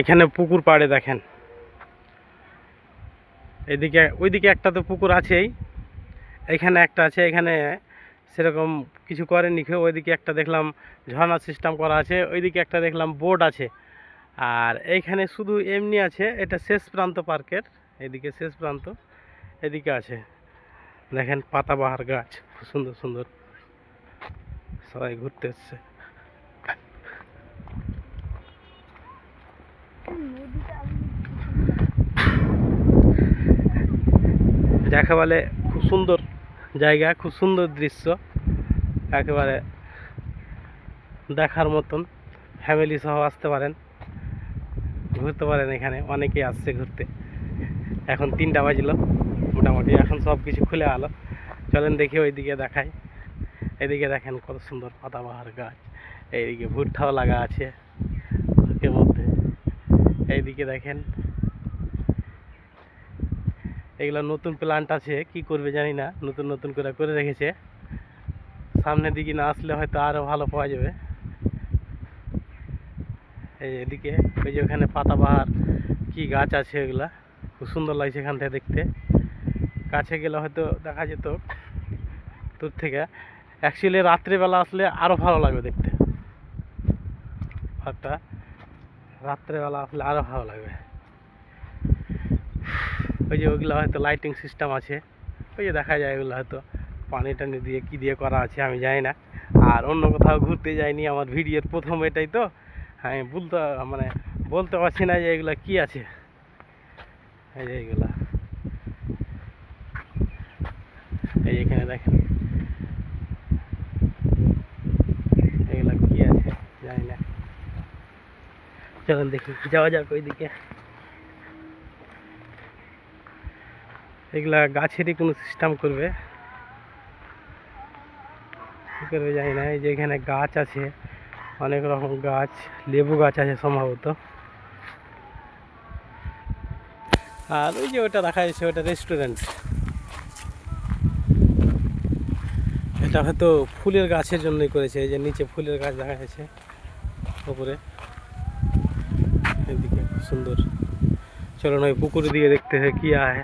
এখানে পুকুর পাড়ে দেখেন, এদিকে ওইদিকে একটা তো পুকুর আছেই, এখানে একটা আছে। এখানে সেরকম কিছু করেনি কেউ। ওইদিকে একটা দেখলাম ঝর্ণা সিস্টেম করা আছে, ওইদিকে একটা দেখলাম বোট আছে। আর এইখানে শুধু এমনি আছে, এটা শেষ প্রান্ত পার্কের, এদিকে শেষ প্রান্ত, এদিকে আছে দেখেন পাতাবাহার গাছ, খুব সুন্দর সুন্দর, সবাই ঘুরতে এসছে। যাকে বলে খুব সুন্দর জায়গা, খুব সুন্দর দৃশ্য, একেবারে দেখার মতন। ফ্যামিলি সহ আসতে পারেন, ঘুরতে পারেন। এখানে অনেকেই আসছে ঘুরতে। এখন 3টা বাজলো মোটামুটি, এখন সব কিছু খুলে আলো। চলেন দেখি ওইদিকে দেখাই। এদিকে দেখেন কত সুন্দর পাতাবাহার গাছ, এইদিকে ভুট্টাও লাগা আছে পার্কের মধ্যে। এইদিকে দেখেন এগুলো নতুন প্ল্যান্ট আছে, কি করবে জানি না, নতুন নতুন করে রেখেছে। সামনের দিকে না আসলে হয়তো আরও ভালো পাওয়া যাবে। এই এদিকে ওই যে ওখানে পাতাবাহার কি গাছ আছে, এগুলা খুব সুন্দর লাগছে এখান থেকে দেখতে। কাছে গেলে হয়তো দেখা যেত দূর থেকে। অ্যাকচুয়ালি রাত্রেবেলা আসলে আরও ভালো লাগবে দেখতে, পার্কটা রাত্রেবেলা আসলে আরও ভালো লাগবে। ওই যে ওইগুলো হয়তো লাইটিং সিস্টেম আছে, ওই যে দেখা যায় ওগুলো হয়তো পানি টানি দিয়ে কী দিয়ে করা আছে আমি জানি না। আর অন্য কোথাও ঘুরতে যাইনি, আমার ভিডিওর প্রথম এটাই তো, আমি বলতে পারছি না যে এগুলো কী আছে। এই যে এইগুলা, এই এখানে দেখেন এগুলা কী আছে জানি না। চলুন দেখি, যাওয়া যাক ওইদিকে। এগুলা গাছেরই কোনো সিস্টেম করবে, কী করবে জানি না। এই যে এখানে গাছ আছে, অনেক রকম গাছ, লেবু গাছ আছে সম্ভবত। আর ওই যে ওটা দেখা যাচ্ছে, ওটা রেস্টুরেন্ট। এটা হয়তো ফুলের গাছের জন্যই করেছে। এই যে নিচে ফুলের গাছ দেখা যাচ্ছে উপরে, এদিকে খুব সুন্দর। চলো না ওই পুকুরের দিকে দেখতে হয় কি আয়।